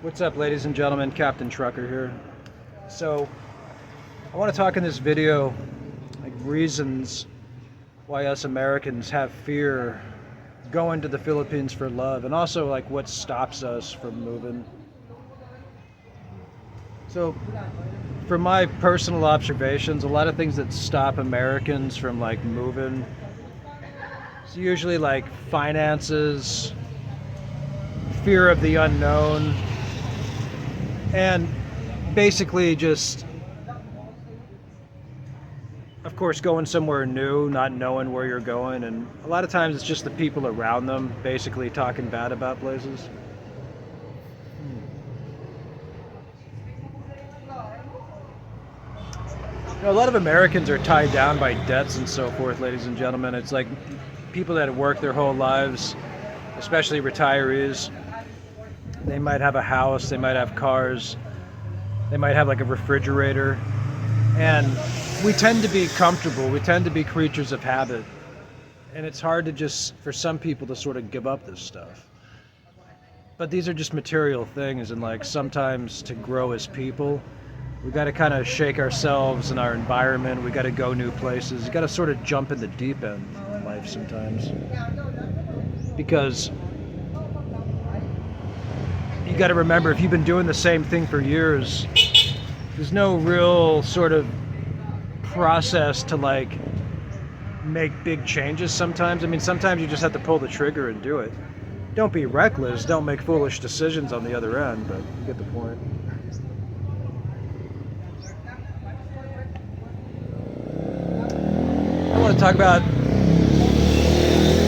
What's up, ladies and gentlemen? Captain Trucker here. So, I want to talk in this video like reasons why us Americans have fear going to the Philippines for love, and also like what stops us from moving. So, from my personal observations, a lot of things that stop Americans from like moving, it's usually like finances, fear of the unknown, and basically just, of course, going somewhere new, not knowing where you're going, and a lot of times it's just the people around them basically talking bad about places. You know, a lot of Americans are tied down by debts and so forth, ladies and gentlemen. It's like people that have worked their whole lives, especially retirees. They might have a house, they might have cars, they might have like a refrigerator. And we tend to be comfortable, we tend to be creatures of habit. And it's hard to just, for some people, to sort of give up this stuff. But these are just material things, and like sometimes to grow as people, we got to kind of shake ourselves in our environment. We got to go new places. You got to sort of jump in the deep end in life sometimes, because you got to remember, if you've been doing the same thing for years, there's no real sort of process to like make big changes sometimes. I mean, sometimes you just have to pull the trigger and do it. Don't be reckless, don't make foolish decisions on the other end, but you get the point. I want to talk about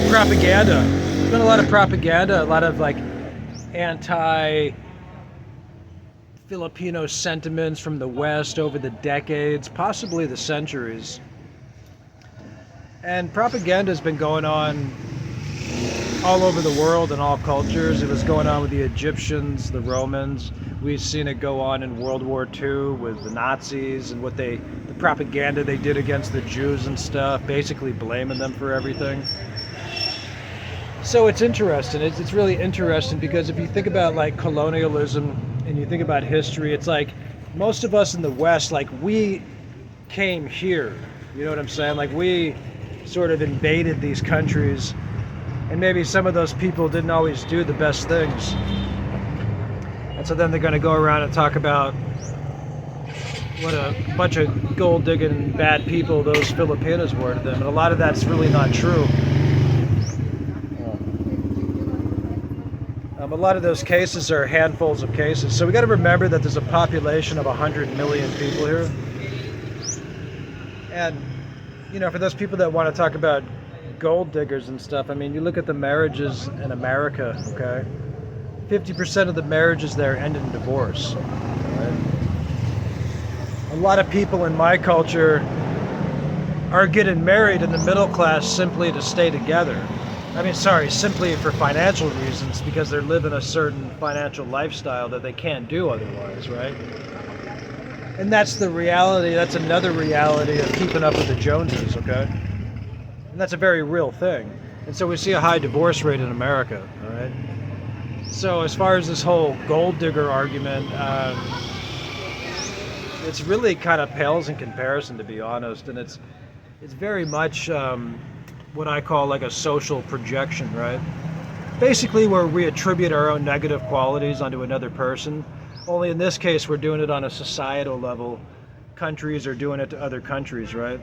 propaganda. There's been a lot of propaganda, a lot of like anti-Filipino sentiments from the West over the decades, possibly the centuries. And propaganda has been going on all over the world in all cultures. It was going on with the Egyptians, the Romans. We've seen it go on in World War II with the Nazis and the propaganda they did against the Jews and stuff, basically blaming them for everything. So it's interesting. It's really interesting because if you think about like colonialism and you think about history, it's like most of us in the West, like we came here. You know what I'm saying? Like we sort of invaded these countries, and maybe some of those people didn't always do the best things. And so then they're going to go around and talk about what a bunch of gold-digging bad people those Filipinos were to them. And a lot of that's really not true. A lot of those cases are handfuls of cases. So we got to remember that there's a population of 100 million people here. And, you know, for those people that want to talk about gold diggers and stuff, I mean, you look at the marriages in America, okay? 50% of the marriages there end in divorce. Right? A lot of people in my culture are getting married in the middle class simply to stay together. Simply for financial reasons, because they're living a certain financial lifestyle that they can't do otherwise, right? And that's the reality, that's another reality of keeping up with the Joneses, okay? And that's a very real thing. And so we see a high divorce rate in America, all right? So as far as this whole gold digger argument, it's really kind of pales in comparison, to be honest. And it's very much what I call like a social projection, right? Basically where we attribute our own negative qualities onto another person. Only in this case, we're doing it on a societal level. Countries are doing it to other countries, right?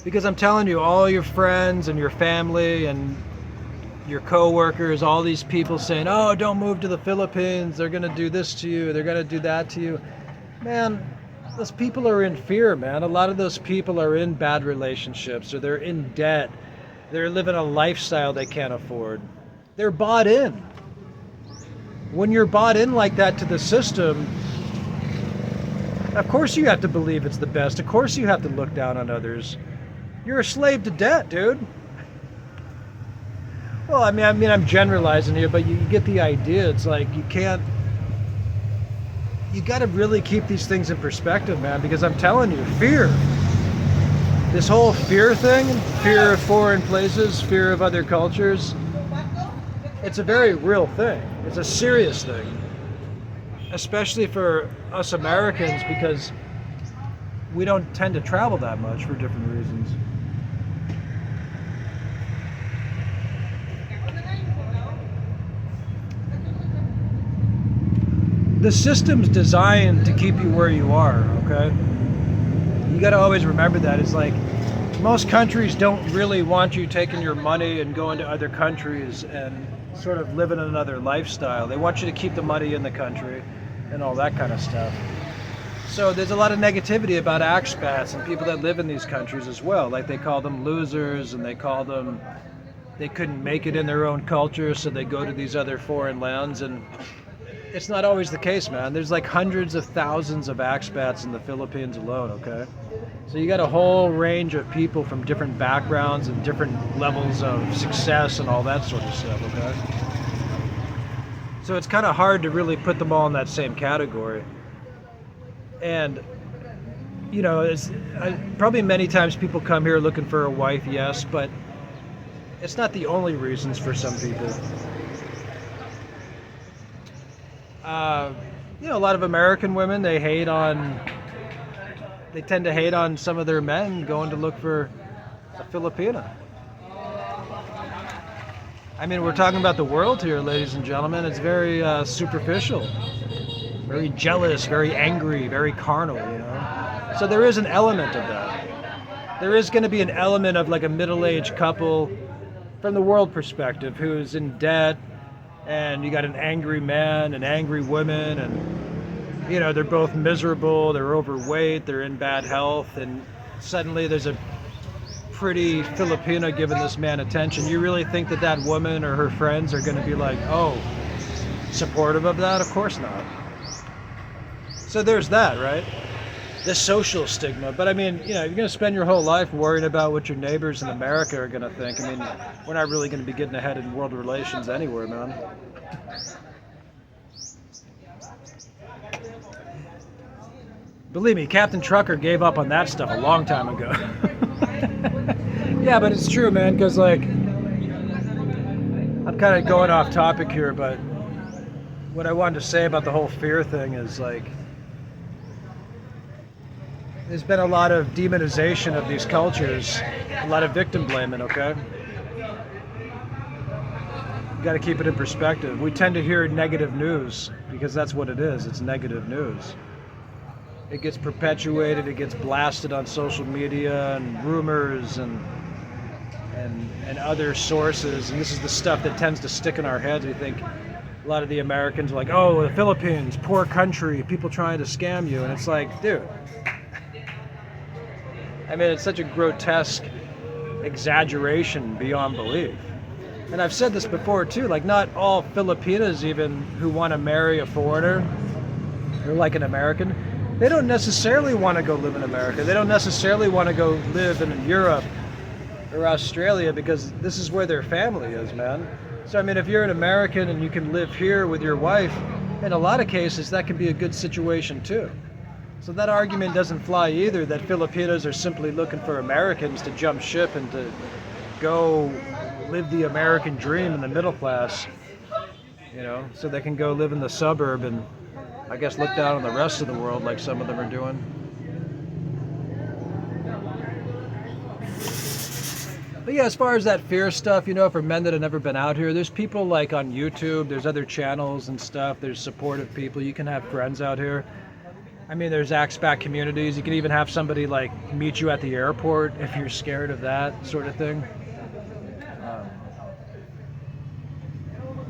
Because I'm telling you, all your friends and your family and your co-workers, all these people saying, oh, don't move to the Philippines, they're gonna do this to you, they're gonna do that to you. Man, those people are in fear, man. A lot of those people are in bad relationships, or they're in debt. They're living a lifestyle they can't afford. They're bought in. When you're bought in like that to the system, of course you have to believe it's the best. Of course you have to look down on others. You're a slave to debt, dude. Well, I mean, I'm generalizing here, but you get the idea. It's like you got to really keep these things in perspective, man, because I'm telling you, fear. This whole fear thing, fear of foreign places, fear of other cultures, it's a very real thing. It's a serious thing. especially for us Americans, because we don't tend to travel that much for different reasons. The system's designed to keep you where you are, okay? You gotta always remember that. It's like, most countries don't really want you taking your money and going to other countries and sort of living another lifestyle. They want you to keep the money in the country and all that kind of stuff. So there's a lot of negativity about expats and people that live in these countries as well. Like, they call them losers, and they call them, they couldn't make it in their own culture, so they go to these other foreign lands. And it's not always the case, man. There's like hundreds of thousands of expats in the Philippines alone, okay? So you got a whole range of people from different backgrounds and different levels of success and all that sort of stuff, okay? So it's kind of hard to really put them all in that same category. And, you know, probably many times people come here looking for a wife, yes, but it's not the only reasons for some people. You know, a lot of American women, they tend to hate on some of their men going to look for a Filipina. I mean, we're talking about the world here, ladies and gentlemen. It's very superficial, very jealous, very angry, very carnal, you know? So there is an element of that. There is going to be an element of like a middle-aged couple from the world perspective who's in debt, and you got an angry man and angry women, and you know, they're both miserable, they're overweight, they're in bad health, and suddenly there's a pretty Filipina giving this man attention. You really think that that woman or her friends are going to be like, oh, supportive of that? Of course not. So there's that, right? The social stigma. But I mean, you know, you're going to spend your whole life worrying about what your neighbors in America are going to think. I mean, we're not really going to be getting ahead in world relations anywhere, man. Believe me, Captain Trucker gave up on that stuff a long time ago. Yeah, but it's true, man, because, like, I'm kind of going off topic here, but what I wanted to say about the whole fear thing is, like, there's been a lot of demonization of these cultures, a lot of victim blaming, okay? You got to keep it in perspective. We tend to hear negative news because that's what it is. It's negative news. It gets perpetuated, it gets blasted on social media and rumors and other sources, and this is the stuff that tends to stick in our heads. We think a lot of the Americans are like, oh, the Philippines, poor country, people trying to scam you, and it's like, dude, I mean, it's such a grotesque exaggeration beyond belief. And I've said this before too, like, not all Filipinas even who want to marry a foreigner, or like an American, they don't necessarily want to go live in America. They don't necessarily want to go live in Europe or Australia because this is where their family is, man. So, I mean, if you're an American and you can live here with your wife, in a lot of cases, that can be a good situation too. So that argument doesn't fly either, that Filipinos are simply looking for Americans to jump ship and to go live the American dream in the middle class, you know, so they can go live in the suburb and I guess look down on the rest of the world like some of them are doing. But yeah, as far as that fear stuff, you know, for men that have never been out here, there's people like on YouTube, there's other channels and stuff, there's supportive people, you can have friends out here. I mean, there's expat communities, you can even have somebody like meet you at the airport if you're scared of that sort of thing.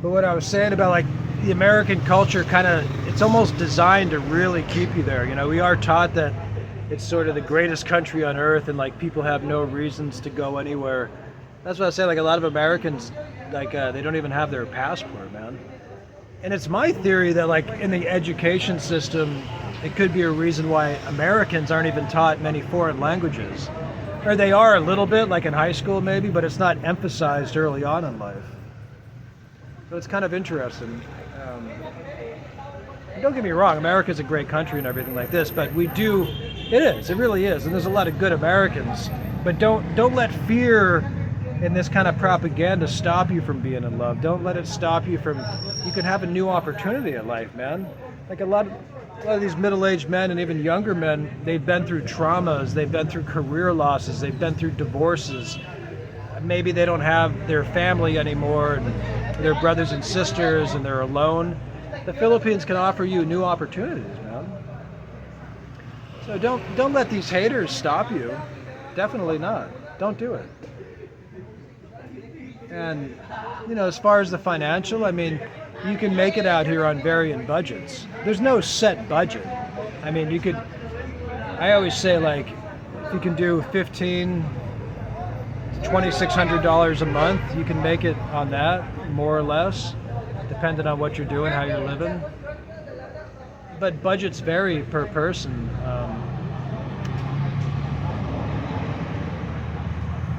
But what I was saying about like the American culture kind of, it's almost designed to really keep you there. You know, we are taught that it's sort of the greatest country on earth and like people have no reasons to go anywhere. That's what I say, like a lot of Americans, like they don't even have their passport, man. And it's my theory that like in the education system, it could be a reason why Americans aren't even taught many foreign languages. Or they are a little bit, like in high school maybe, but it's not emphasized early on in life. So it's kind of interesting. Don't get me wrong, America's a great country and everything like this, but it really is, and there's a lot of good Americans. But don't let fear and this kind of propaganda stop you from being in love. Don't let it stop you from, you can have a new opportunity in life, man. like a lot of these middle-aged men and even younger men, they've been through traumas, they've been through career losses, they've been through divorces. Maybe they don't have their family anymore and their brothers and sisters and they're alone. The Philippines can offer you new opportunities, man. So don't let these haters stop you. Definitely not. Don't do it. And, you know, as far as the financial, I mean, you can make it out here on varying budgets. There's no set budget. I mean, I always say, like, if you can do $1,500 to $2,600 a month, you can make it on that, more or less, depending on what you're doing, how you're living. But budgets vary per person.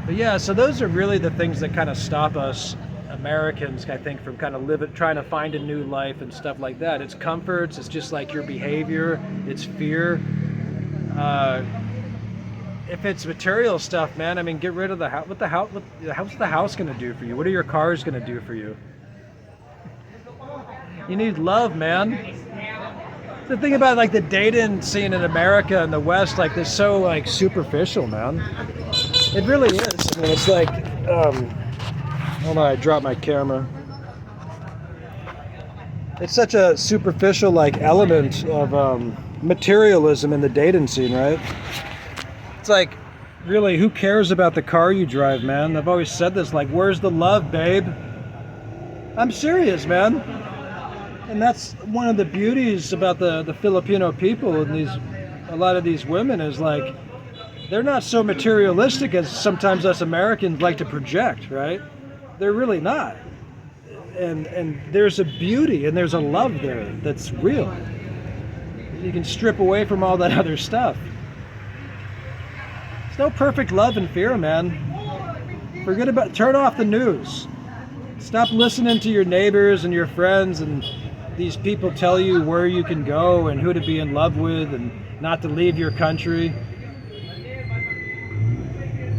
But yeah, so those are really the things that kind of stop us Americans, I think, from kind of trying to find a new life and stuff like that. It's comforts, it's just like your behavior, it's fear. If it's material stuff, man, I mean, get rid of the house. What's the house going to do for you? What are your cars going to do for you? You need love, man. The thing about like the dating scene in America and the West, like they're so like superficial, man. It really is. I mean, it's like, hold on, I dropped my camera. It's such a superficial like element of materialism in the dating scene, right? It's like, really, who cares about the car you drive, man? I've always said this, like, where's the love, babe? I'm serious, man. And that's one of the beauties about the Filipino people and a lot of these women is like, they're not so materialistic as sometimes us Americans like to project, right? They're really not. And there's a beauty and there's a love there that's real. You can strip away from all that other stuff. There's no perfect love and fear, man. Turn off the news. Stop listening to your neighbors and your friends and these people tell you where you can go and who to be in love with and not to leave your country.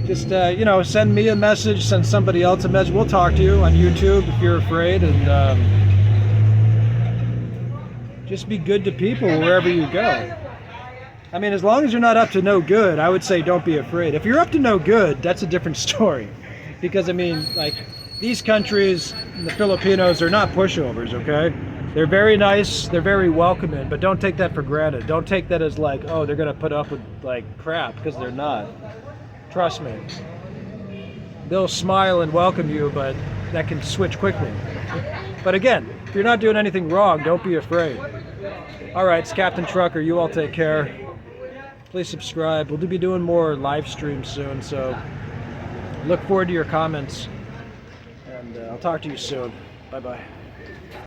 Just, send me a message, send somebody else a message. We'll talk to you on YouTube if you're afraid. And just be good to people wherever you go. I mean, as long as you're not up to no good, I would say don't be afraid. If you're up to no good, that's a different story. Because, I mean, like, these countries, the Filipinos, are not pushovers, okay? They're very nice, they're very welcoming, but don't take that for granted. Don't take that as like, oh, they're going to put up with, like, crap, because they're not. Trust me. They'll smile and welcome you, but that can switch quickly. But again, if you're not doing anything wrong, don't be afraid. All right, it's Captain Trucker. You all take care. Please subscribe. We'll be doing more live streams soon, so look forward to your comments. And I'll talk to you soon. Bye-bye.